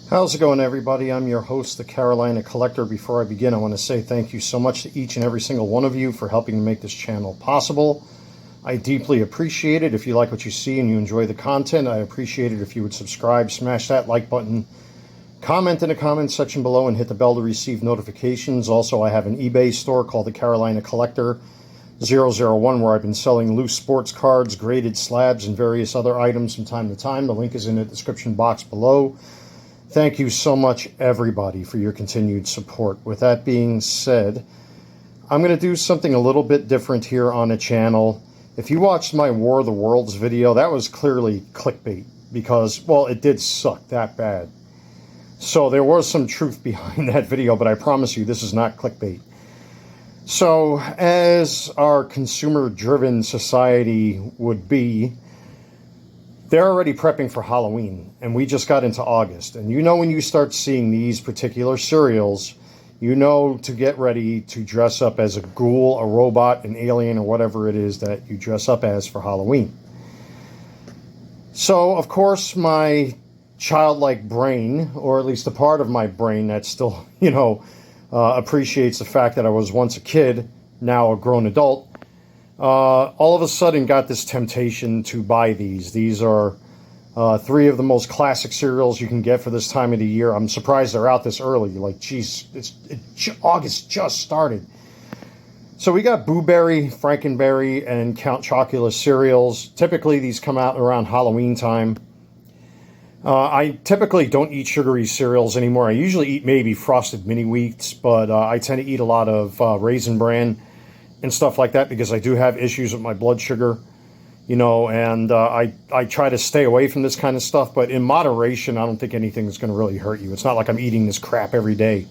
How's it going, everybody? I'm your host, the Carolina Collector. Before I begin, I want to say thank you so much to each and every single one of you for helping to make this channel possible. I deeply appreciate it. If you like what you see and you enjoy the content, I appreciate it if you would subscribe, smash that like button, comment in the comments section below, and hit the bell to receive notifications. Also, I have an eBay store called the Carolina Collector 001 where I've been selling loose sports cards, graded slabs, and various other items from time to time. The link is in the description box below. Thank you so much, everybody, for your continued support. With that being said, I'm going to do something a little bit different here on the channel. If you watched my War of the Worlds video, that was clearly clickbait because, well, it did suck that bad. So there was some truth behind that video, but I promise you this is not clickbait. So as our consumer-driven society would be, they're already prepping for Halloween, and we just got into August. And you know when you start seeing these particular cereals, you know to get ready to dress up as a ghoul, a robot, an alien, or whatever it is that you dress up as for Halloween. So, of course, my childlike brain, or at least a part of my brain that still, appreciates the fact that I was once a kid, now a grown adult, all of a sudden got this temptation to buy these. These are three of the most classic cereals you can get for this time of the year. I'm surprised they're out this early. Like, geez, August just started. So we got Blueberry, Frankenberry, and Count Chocula cereals. Typically, these come out around Halloween time. I typically don't eat sugary cereals anymore. I usually eat maybe Frosted Mini Wheats, but I tend to eat a lot of Raisin Bran and stuff like that because I do have issues with my blood sugar, and I try to stay away from this kind of stuff, but in moderation. I don't think anything is going to really hurt you. It's not like I'm eating this crap every day.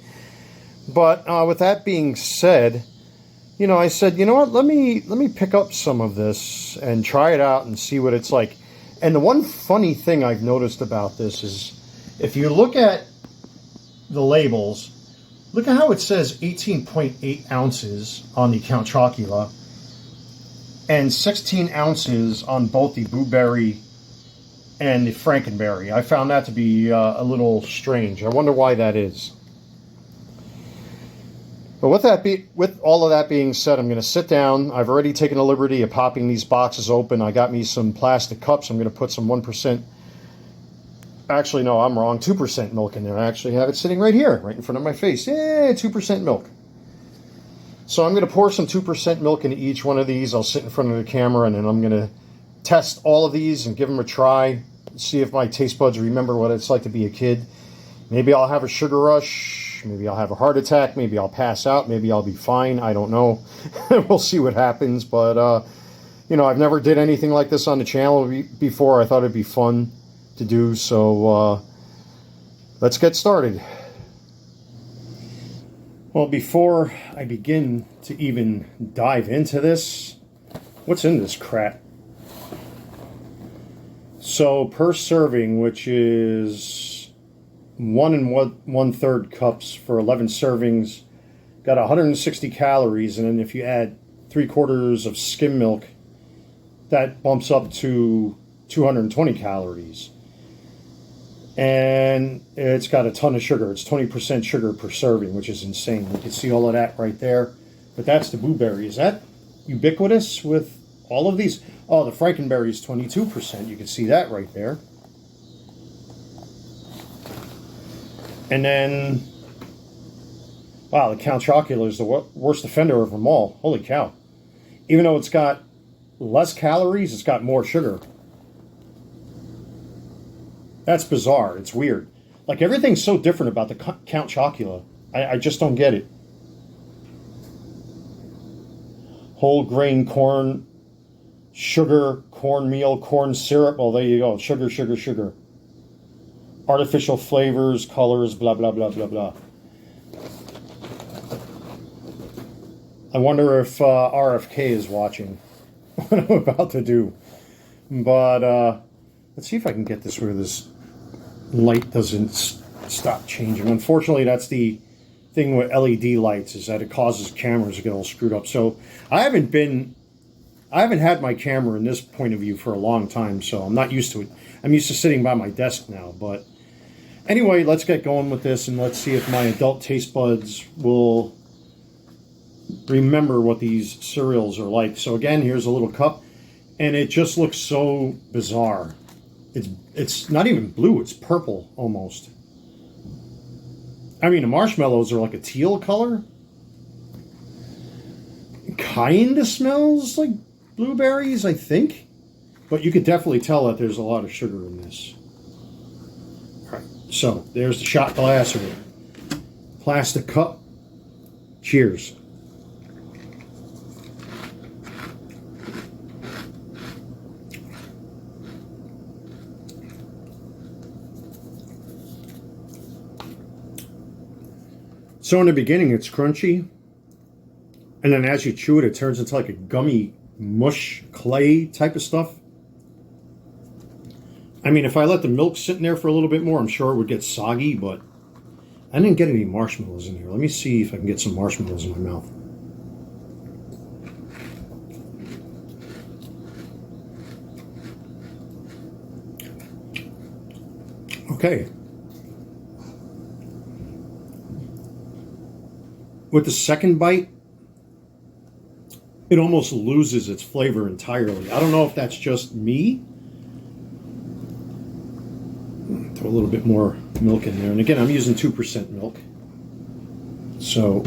But with that being said, I said, you know what, let me pick up some of this and try it out and see what it's like. And the one funny thing I've noticed about this is if you look at the labels, look at how it says 18.8 ounces on the Count Chocula and 16 ounces on both the Blueberry and the Frankenberry. I found that to be a little strange. I wonder why that is. But with all of that being said, I'm going to sit down. I've already taken the liberty of popping these boxes open. I got me some plastic cups. I'm going to put some 1%. Actually, no, I'm wrong. 2% milk in there. I actually have it sitting right here, right in front of my face. Yeah, 2% milk. So I'm going to pour some 2% milk into each one of these. I'll sit in front of the camera, and then I'm going to test all of these and give them a try. See if my taste buds remember what it's like to be a kid. Maybe I'll have a sugar rush. Maybe I'll have a heart attack. Maybe I'll pass out. Maybe I'll be fine. I don't know. We'll see what happens. But, I've never did anything like this on the channel before. I thought it'd be fun to do, so let's get started. Well, before I begin to even dive into this, what's in this crap? So per serving, which is 1 1/3 cups for 11 servings, got 160 calories, and then if you add 3/4 of skim milk, that bumps up to 220 calories. And it's got a ton of sugar. It's 20% sugar per serving, which is insane. You can see all of that right there. But that's the Blueberry. Is that ubiquitous with all of these? Oh, the Frankenberry is 22%. You can see that right there. And then, wow, the Count Chocula is the worst offender of them all. Holy cow. Even though it's got less calories, it's got more sugar. That's bizarre. It's weird. Like, everything's so different about the Count Chocula. I just don't get it. Whole grain corn, sugar, cornmeal, corn syrup. Oh, there you go. Sugar, sugar, sugar. Artificial flavors, colors, blah, blah, blah, blah, blah. I wonder if RFK is watching what I'm about to do. But let's see if I can get this where this light doesn't stop changing. Unfortunately, that's the thing with LED lights, is that it causes cameras to get all screwed up. So I haven't had my camera in this point of view for a long time, so I'm not used to it. I'm used to sitting by my desk now, but Anyway, let's get going with this and let's see if my adult taste buds will remember what these cereals are like. So again, here's a little cup, and it just looks so bizarre. It's not even blue, it's purple almost. I mean, the marshmallows are like a teal color. Kind of smells like blueberries, I think. But you could definitely tell that there's a lot of sugar in this. All right, so there's the shot glass or plastic cup. Cheers. So in the beginning, it's crunchy. And then as you chew it, it turns into like a gummy mush clay type of stuff. I mean, if I let the milk sit in there for a little bit more, I'm sure it would get soggy, but I didn't get any marshmallows in here. Let me see if I can get some marshmallows in my mouth. Okay. With the second bite, it almost loses its flavor entirely. I don't know if that's just me. Throw a little bit more milk in there. And again, I'm using 2% milk. So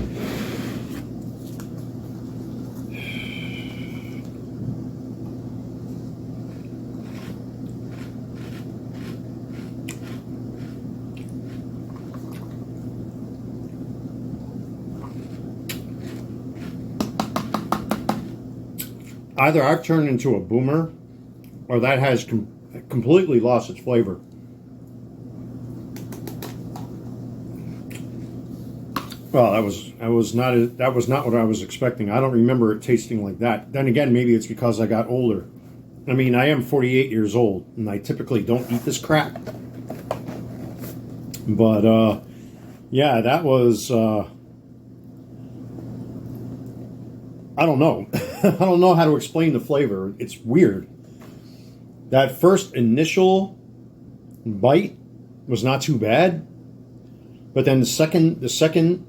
either I've turned into a boomer, or that has completely lost its flavor. Well, that was not what I was expecting. I don't remember it tasting like that. Then again, maybe it's because I got older. I mean, I am 48 years old, and I typically don't eat this crap. But yeah, that was I don't know. I don't know how to explain the flavor. It's weird. That first initial bite was not too bad, but then the second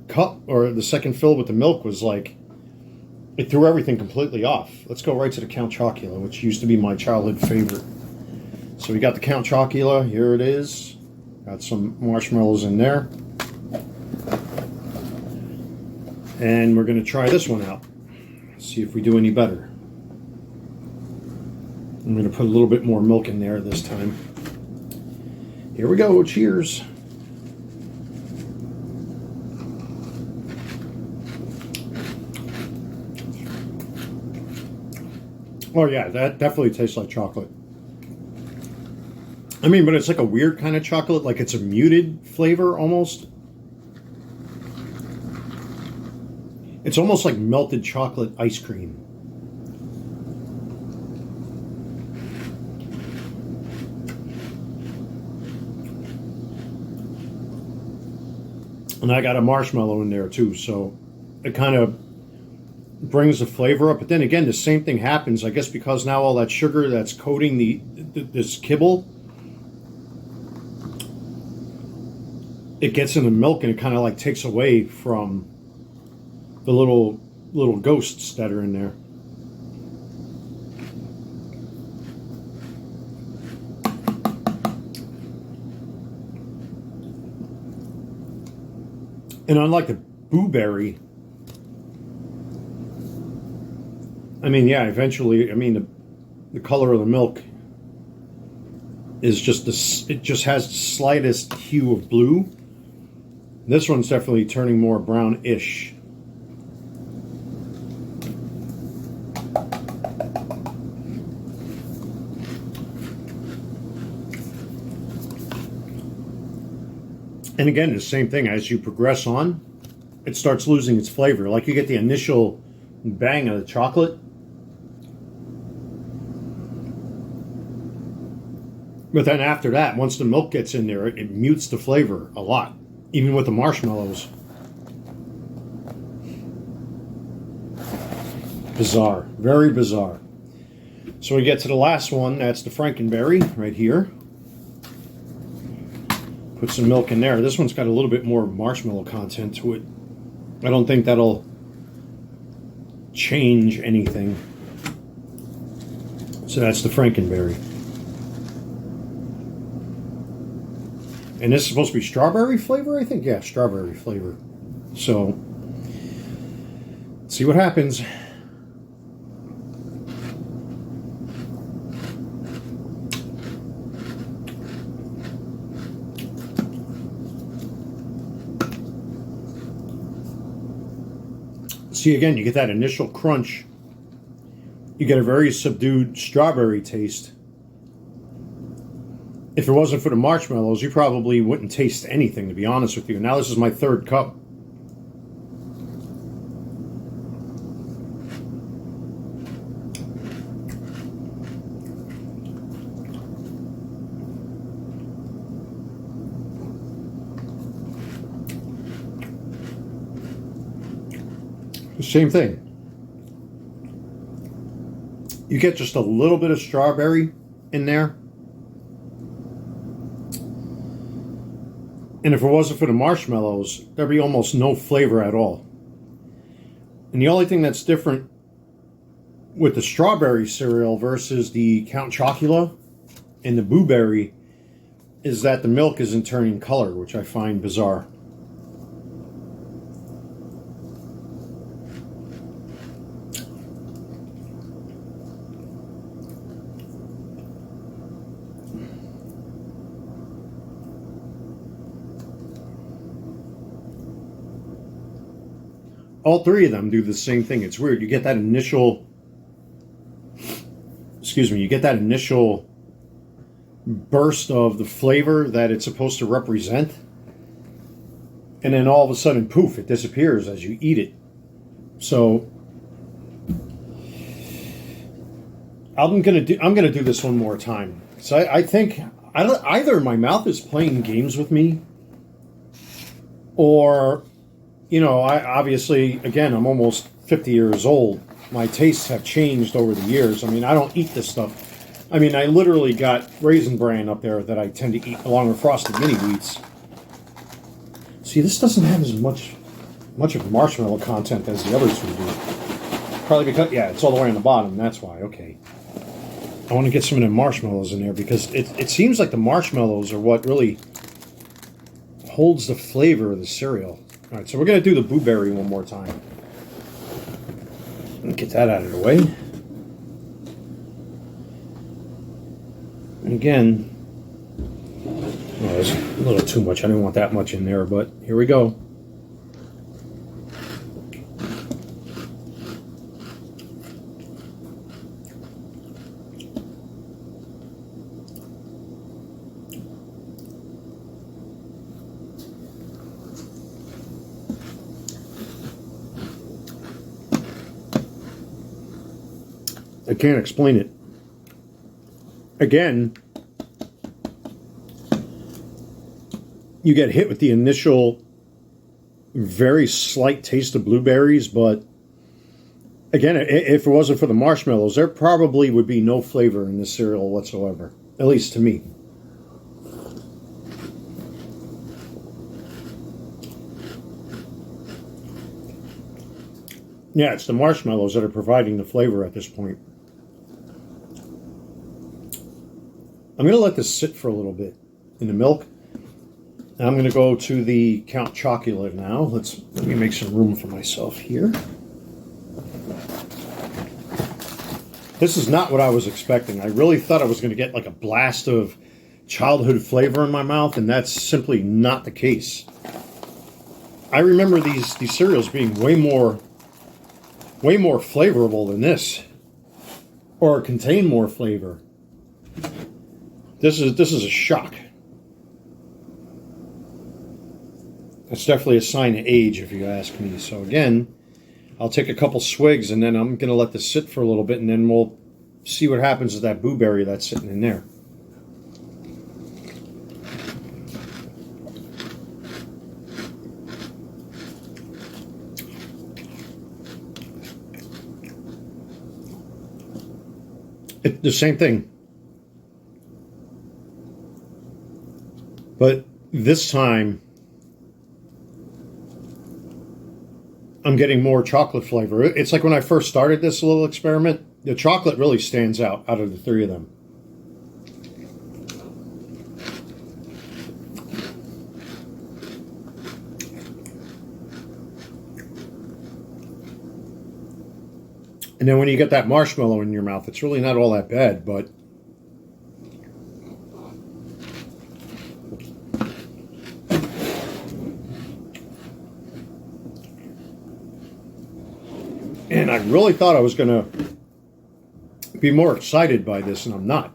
cup or the second fill with the milk was like, it threw everything completely off. Let's go right to the Count Chocula, which used to be my childhood favorite. So we got the Count Chocula. Here it is. Got some marshmallows in there. And we're going to try this one out. See if we do any better. I'm going to put a little bit more milk in there this time. Here we go. Cheers. Oh yeah, that definitely tastes like chocolate. I mean, but it's like a weird kind of chocolate, like it's a muted flavor almost. It's almost like melted chocolate ice cream. And I got a marshmallow in there too, so it kind of brings the flavor up. But then again, the same thing happens, I guess, because now all that sugar that's coating this kibble, it gets in the milk and it kind of like takes away from the little ghosts that are in there. And unlike the blueberry, I mean, yeah, eventually, I mean, the color of the milk is just it just has the slightest hue of blue. This one's definitely turning more brownish. And again, the same thing, as you progress on, it starts losing its flavor. Like you get the initial bang of the chocolate, but then after that, once the milk gets in there, it mutes the flavor a lot, even with the marshmallows. Bizarre, very bizarre. So we get to the last one, that's the Frankenberry right here. Put some milk in there. This one's got a little bit more marshmallow content to it. I don't think that'll change anything. So that's the Frankenberry. And this is supposed to be strawberry flavor, I think? Yeah, strawberry flavor. So, let's see what happens. See, again, you get that initial crunch. You get a very subdued strawberry taste. If it wasn't for the marshmallows, you probably wouldn't taste anything, to be honest with you. Now this is my third cup. Same thing. You get just a little bit of strawberry in there. And if it wasn't for the marshmallows, there'd be almost no flavor at all. And the only thing that's different with the strawberry cereal versus the Count Chocula and the blueberry is that the milk isn't turning color, which I find bizarre. All three of them do the same thing. It's weird. You get that initial, you get that initial burst of the flavor that it's supposed to represent. And then all of a sudden, poof, it disappears as you eat it. So I'm gonna do this one more time. So I think either my mouth is playing games with me, or I obviously, again, I'm almost 50 years old. My tastes have changed over the years. I mean, I don't eat this stuff. I mean, I literally got Raisin Bran up there that I tend to eat along with Frosted Mini Wheats. See, this doesn't have as much of marshmallow content as the others would do. Probably because, yeah, it's all the way on the bottom. That's why. Okay. I want to get some of the marshmallows in there because it seems like the marshmallows are what really holds the flavor of the cereal. All right, so we're going to do the blueberry one more time. Get that out of the way. And again, there's a little too much. I didn't want that much in there, but here we go. I can't explain it. Again, you get hit with the initial very slight taste of blueberries, but again, if it wasn't for the marshmallows, there probably would be no flavor in this cereal whatsoever, at least to me. Yeah, it's the marshmallows that are providing the flavor at this point. I'm going to let this sit for a little bit in the milk. And I'm going to go to the Count Chocula now. Let me make some room for myself here. This is not what I was expecting. I really thought I was going to get like a blast of childhood flavor in my mouth, and that's simply not the case. I remember these cereals being way more flavorful than this, or contain more flavor. This is a shock. That's definitely a sign of age, if you ask me. So again, I'll take a couple swigs, and then I'm going to let this sit for a little bit, and then we'll see what happens with that blueberry that's sitting in there. The same thing. But this time I'm getting more chocolate flavor. It's like when I first started this little experiment, the chocolate really stands out of the three of them. And then when you get that marshmallow in your mouth, it's really not all that bad, but and I really thought I was going to be more excited by this, and I'm not.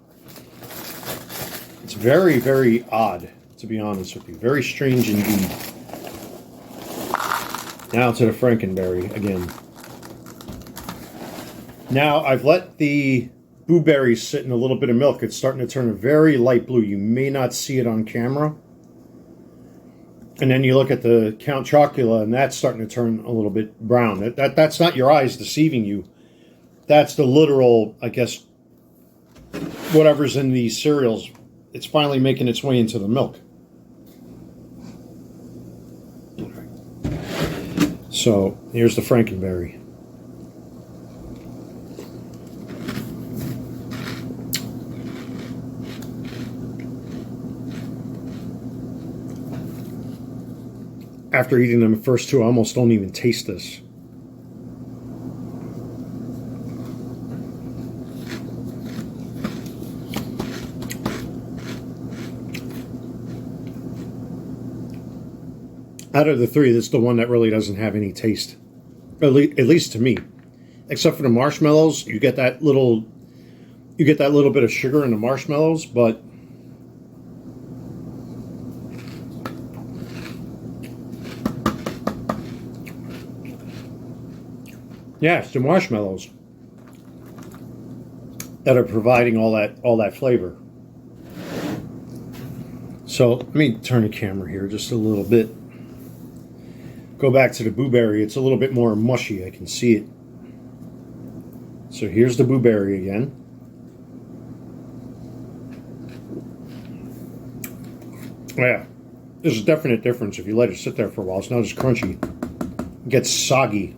It's very, very odd, to be honest with you. Very strange indeed. Now to the Frankenberry again. Now, I've let the blueberries sit in a little bit of milk. It's starting to turn a very light blue. You may not see it on camera. And then you look at the Count Chocula, and that's starting to turn a little bit brown. That's not your eyes deceiving you. That's the literal, I guess, whatever's in these cereals. It's finally making its way into the milk. So, here's the Frankenberry. After eating them the first two, I almost don't even taste this. Out of the three, this is the one that really doesn't have any taste. At least to me. Except for the marshmallows, you get that little bit of sugar in the marshmallows, but yeah, it's the marshmallows that are providing all that flavor. So let me turn the camera here just a little bit. Go back to the blueberry. It's a little bit more mushy. I can see it. So here's the blueberry again. Yeah, there's a definite difference if you let it sit there for a while. It's not as crunchy. It gets soggy.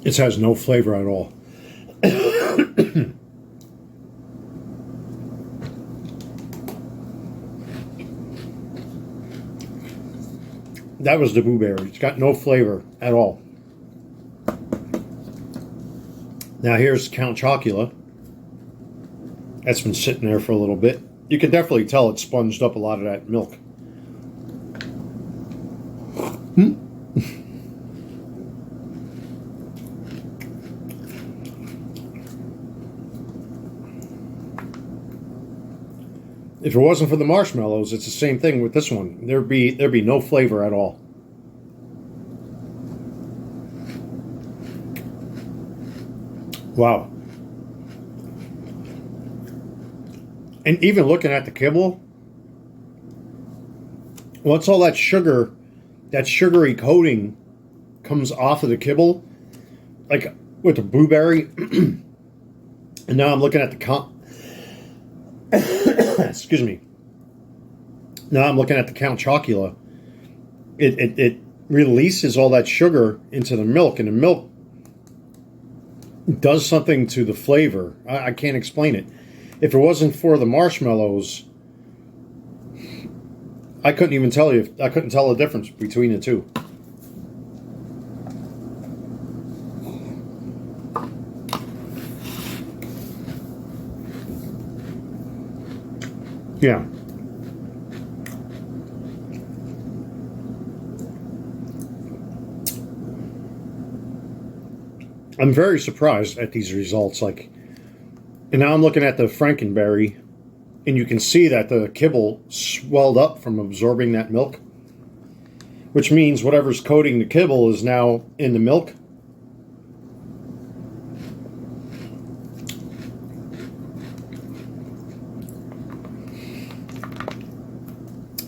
It has no flavor at all. That was the blueberry. It's got no flavor at all. Now here's Count Chocula. That's been sitting there for a little bit. You can definitely tell it sponged up a lot of that milk. If it wasn't for the marshmallows, it's the same thing with this one. There'd be no flavor at all. Wow. And even looking at the kibble, once all that sugar, that sugary coating comes off of the kibble, like with the blueberry, and now I'm looking at the excuse me. Now I'm looking at the Count Chocula. It releases all that sugar into the milk, and the milk does something to the flavor. I can't explain it. If it wasn't for the marshmallows, I couldn't even tell you. I couldn't tell the difference between the two. Yeah. I'm very surprised at these results. Like, and now I'm looking at the Frankenberry, and you can see that the kibble swelled up from absorbing that milk, which means whatever's coating the kibble is now in the milk.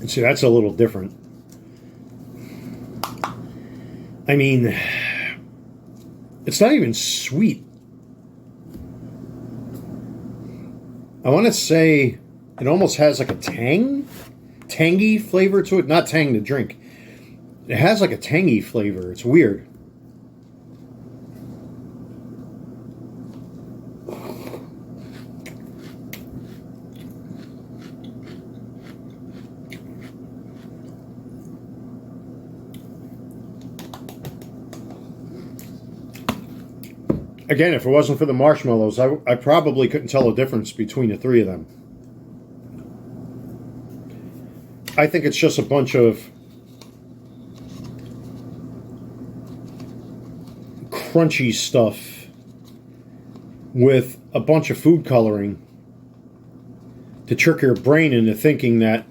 And see, that's a little different. I mean, It's not even sweet. I want to say it almost has like a tangy flavor to it. Not tang the drink. It has like a tangy flavor. It's weird. Again, if it wasn't for the marshmallows, I probably couldn't tell the difference between the three of them. I think it's just a bunch of crunchy stuff with a bunch of food coloring to trick your brain into thinking that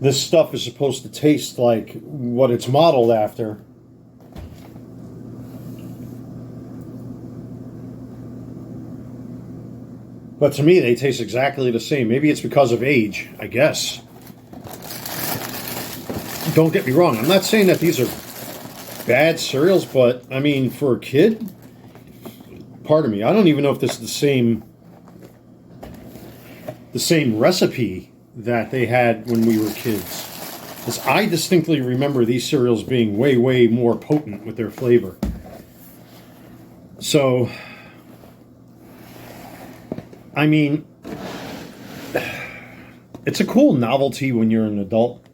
this stuff is supposed to taste like what it's modeled after. But to me, they taste exactly the same. Maybe it's because of age, I guess. Don't get me wrong. I'm not saying that these are bad cereals, but, I mean, for a kid, pardon me, I don't even know if this is the same recipe that they had when we were kids. Because I distinctly remember these cereals being way, way more potent with their flavor. So, I mean, it's a cool novelty when you're an adult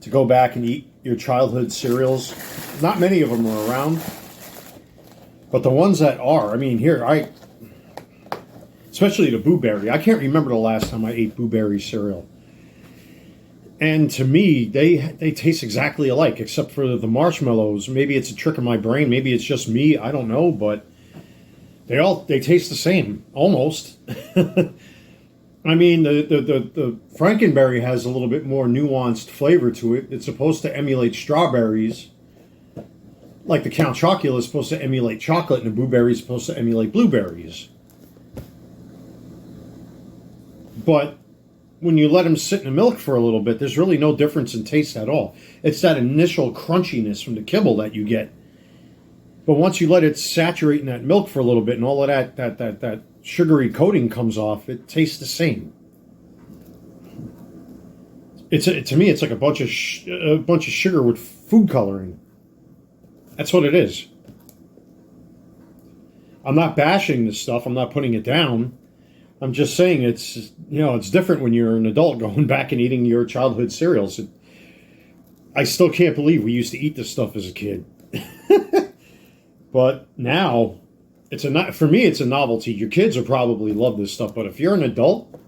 to go back and eat your childhood cereals. Not many of them are around, but the ones that are, I mean, especially the Boo Berry. I can't remember the last time I ate Boo Berry cereal. And to me, they taste exactly alike, except for the marshmallows. Maybe it's a trick of my brain. Maybe it's just me. I don't know, but they taste the same, almost. I mean, the Frankenberry has a little bit more nuanced flavor to it. It's supposed to emulate strawberries, like the Count Chocula is supposed to emulate chocolate, and the Boo Berry is supposed to emulate blueberries. But when you let them sit in the milk for a little bit, there's really no difference in taste at all. It's that initial crunchiness from the kibble that you get. But once you let it saturate in that milk for a little bit and all of that sugary coating comes off, it tastes the same. To me, it's like a bunch of sugar with food coloring. That's what it is. I'm not bashing this stuff. I'm not putting it down. I'm just saying it's different when you're an adult going back and eating your childhood cereals. I still can't believe we used to eat this stuff as a kid. But now, for me, it's a novelty. Your kids will probably love this stuff, but if you're an adult,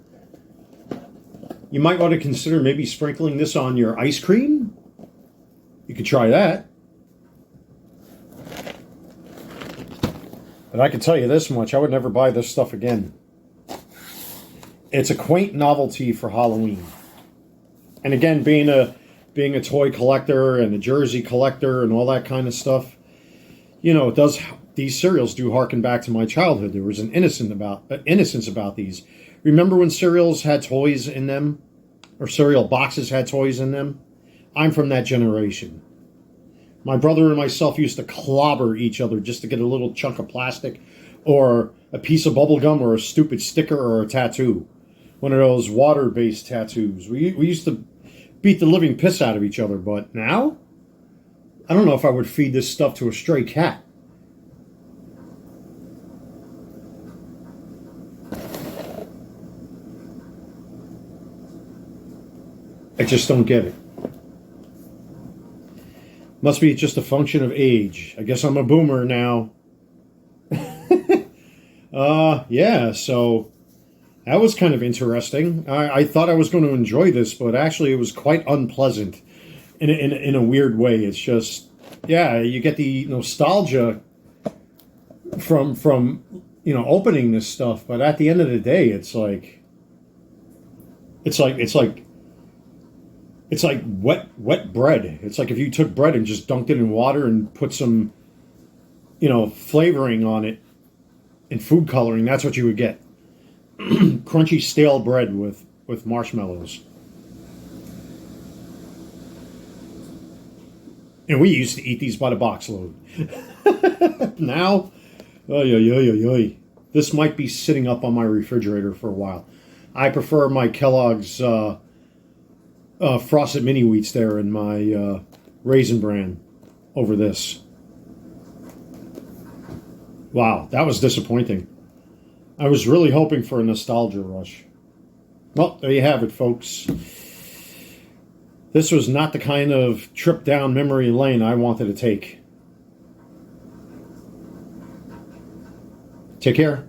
you might want to consider maybe sprinkling this on your ice cream. You could try that. But I can tell you this much, I would never buy this stuff again. It's a quaint novelty for Halloween. And again, being a toy collector and a jersey collector and all that kind of stuff, these cereals do harken back to my childhood. There was an innocence about these. Remember when cereals had toys in them? Or cereal boxes had toys in them? I'm from that generation. My brother and myself used to clobber each other just to get a little chunk of plastic or a piece of bubble gum or a stupid sticker or a tattoo. One of those water-based tattoos. We used to beat the living piss out of each other, but now? I don't know if I would feed this stuff to a stray cat. I just don't get it. Must be just a function of age. I guess I'm a boomer now. Yeah, so that was kind of interesting. I thought I was going to enjoy this, but actually it was quite unpleasant in a weird way. It's just, yeah, you get the nostalgia from opening this stuff, but at the end of the day, it's like wet bread. It's like if you took bread and just dunked it in water and put some, flavoring on it and food coloring. That's what you would get. Crunchy stale bread with marshmallows. And we used to eat these by the box load. Now, oy, oy, oy, oy, oy. This might be sitting up on my refrigerator for a while. I prefer my Kellogg's Frosted Mini Wheats there and my Raisin Bran over this. Wow, that was disappointing. I was really hoping for a nostalgia rush. Well, there you have it, folks. This was not the kind of trip down memory lane I wanted to take. Take care.